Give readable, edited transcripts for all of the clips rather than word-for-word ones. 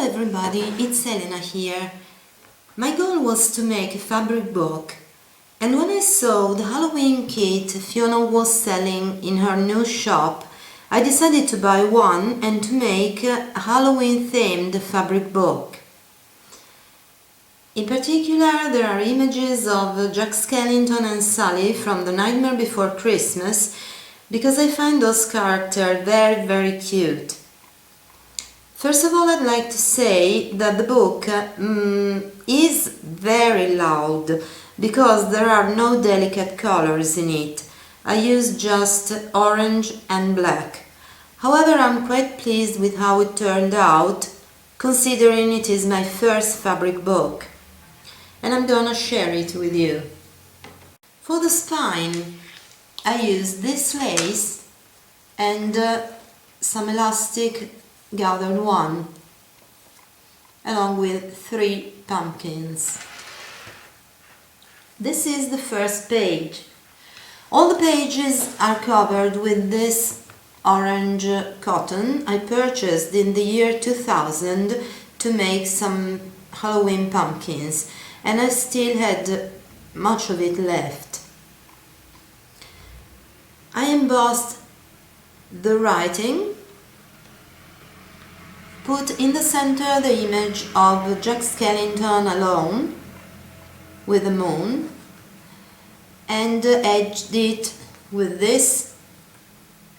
Hello everybody, it's Elena here. My goal was to make a fabric book, and when I saw the Halloween kit Fiona was selling in her new shop, I decided to buy one and to make a Halloween themed fabric book. In particular, there are images of Jack Skellington and Sally from The Nightmare Before Christmas, because I find those characters very cute. First of all, I'd like to say that the book is very loud because there are no delicate colors in it. I use just orange and black. However, I'm quite pleased with how it turned out, considering it is my first fabric book. And I'm gonna share it with you. For the spine, I use this lace and some elastic gathered one, along with 3 pumpkins. This is the first page. All the pages are covered with this orange cotton I purchased in the year 2000 to make some Halloween pumpkins, and I still had much of it left. I embossed the writing, put in the center the image of Jack Skellington alone with the moon, and edged it with this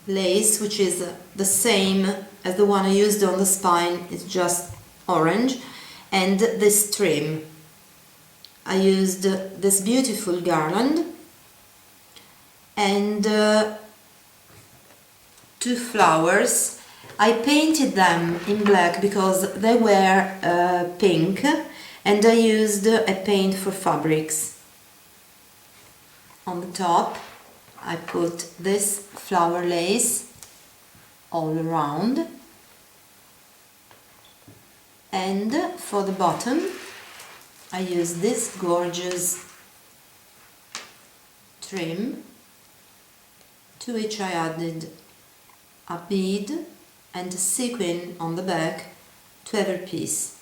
lace, which is the same as the one I used on the spine, it's just orange, and this trim. I used this beautiful garland and 2 flowers. I painted them in black because they were pink, and I used a paint for fabrics. On the top I put this flower lace all around, and for the bottom I used this gorgeous trim, to which I added a bead and a sequin on the back to every piece.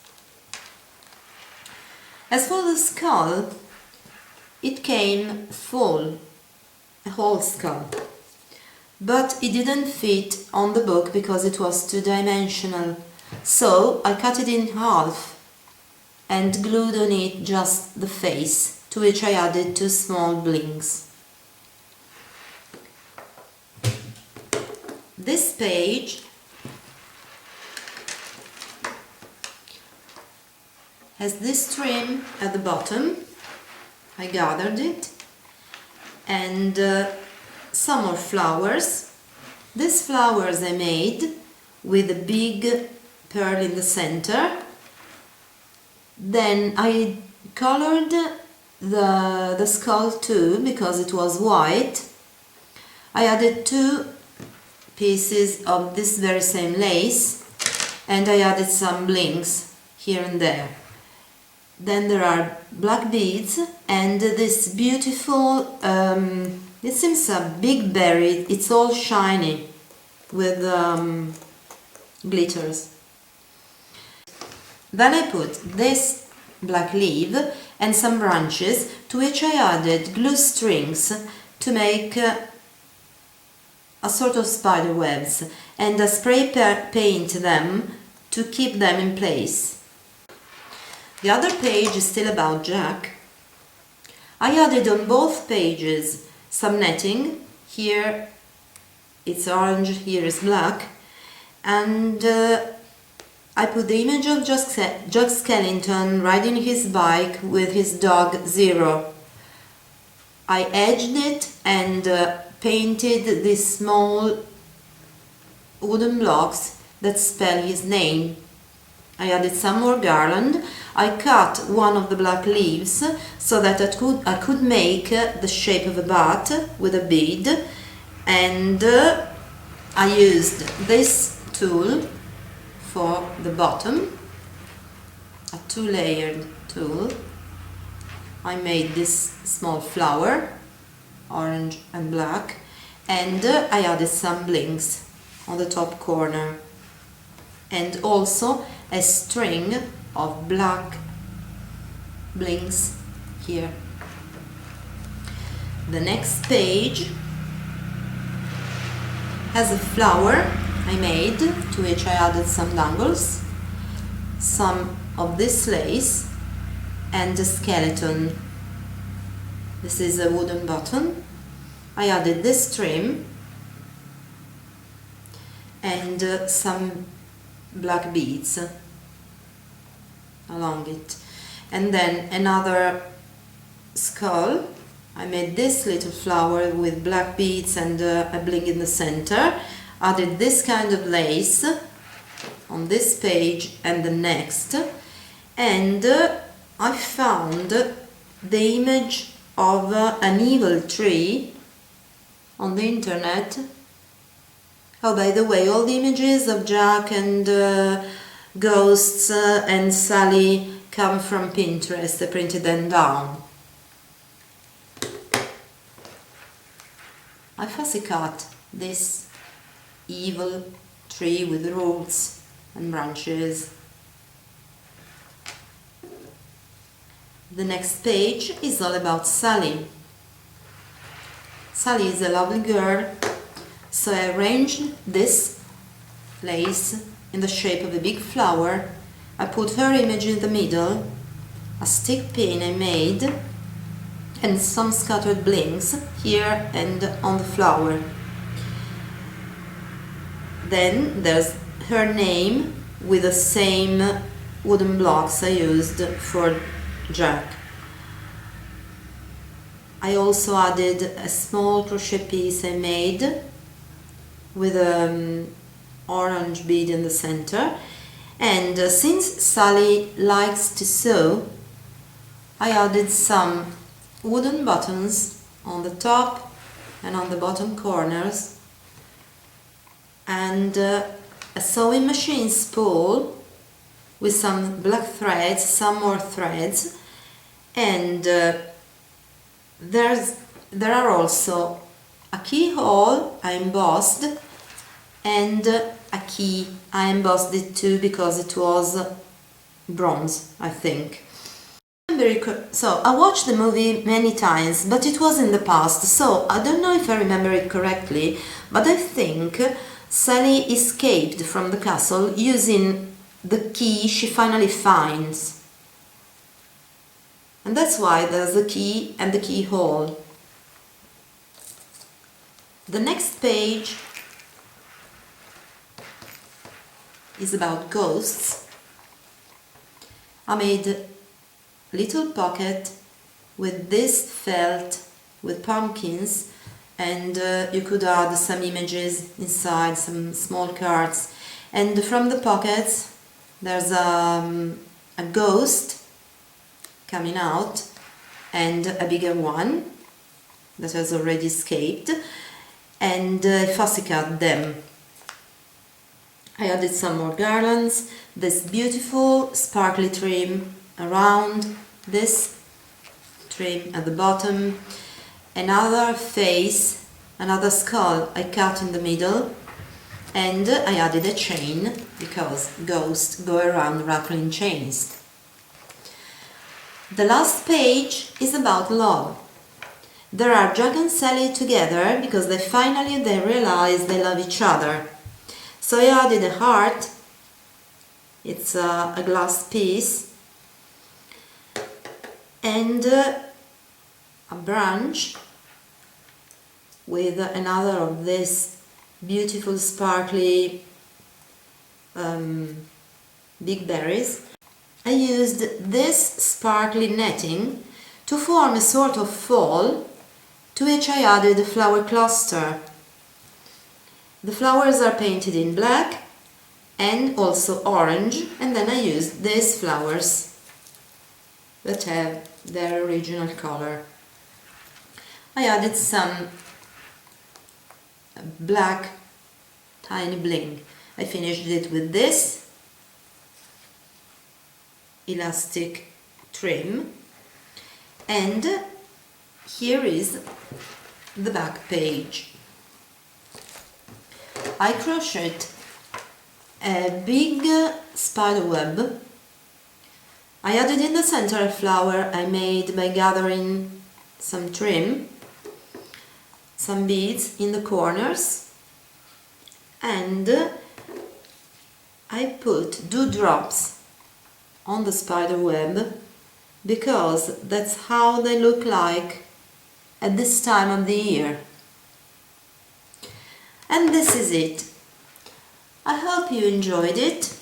As for the skull, it came full, a whole skull, but it didn't fit on the book because it was 2-dimensional, so I cut it in half and glued on it just the face, to which I added 2 small blinks. This page has this trim at the bottom. I gathered it, and some more flowers. These flowers I made with a big pearl in the center. Then I colored the skull too, because it was white. I added 2 pieces of this very same lace, and I added some blinks here and there. Then there are black beads and this beautiful, it seems a big berry, it's all shiny with glitters. Then I put this black leaf and some branches, to which I added glue strings to make a sort of spider webs, and I spray paint them to keep them in place. The other page is still about Jack. I added on both pages some netting. Here it's orange, here is black, and I put the image of Jack Skellington riding his bike with his dog Zero. I edged it and painted these small wooden blocks that spell his name. I added some more garland. I cut one of the black leaves so that I could make the shape of a bat with a bead, and I used this tool for the bottom, a 2-layered tool. I made this small flower, orange and black, and I added some blinks on the top corner. and also a string of black blings here. The next page has a flower I made, to which I added some dangles, some of this lace, and a skeleton. This is a wooden button. I added this trim and some black beads along it, and then another skull. I made this little flower with black beads and a bling in the center. Added this kind of lace on this page and the next, and I found the image of an evil tree on the internet. Oh, by the way, all the images of Jack and ghosts and Sally come from Pinterest. I printed them down. I fussy cut this evil tree with roots and branches. The next page is all about Sally. Sally is a lovely girl, so I arranged this lace in the shape of a big flower. I put her image in the middle, a stick pin I made, and some scattered blings here and on the flower. Then there's her name with the same wooden blocks I used for Jack. I also added a small crochet piece I made with an orange bead in the center, and since Sally likes to sew, I added some wooden buttons on the top and on the bottom corners, and a sewing machine spool with some black threads, some more threads, and there are also a keyhole I embossed and a key. I embossed it too because it was bronze, I think. So I watched the movie many times, but it was in the past, so I don't know if I remember it correctly, but I think Sally escaped from the castle using the key she finally finds. And that's why there's the key and the keyhole. The next page is about ghosts. I made a little pocket with this felt with pumpkins, and you could add some images inside, some small cards. And from the pockets there's a ghost coming out and a bigger one that has already escaped, and fussy cut them. I added some more garlands, this beautiful sparkly trim around this trim at the bottom, another face, another skull I cut in the middle, and I added a chain because ghosts go around rattling chains. The last page is about love. There are Jack and Sally together because they finally realize they love each other. So I added a heart, it's a glass piece, and a branch with another of this beautiful sparkly big berries. I used this sparkly netting to form a sort of fall, to which I added a flower cluster. The flowers are painted in black and also orange, and then I used these flowers that have their original color. I added some black tiny bling. I finished it with this elastic trim, and here is the back page. I crocheted a big spider web. I added in the center a flower I made by gathering some trim, some beads in the corners, and I put dewdrops on the spider web because that's how they look like at this time of the year. And this is it. I hope you enjoyed it.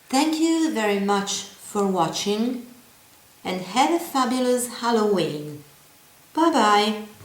Thank you very much for watching and have a fabulous Halloween. Bye bye!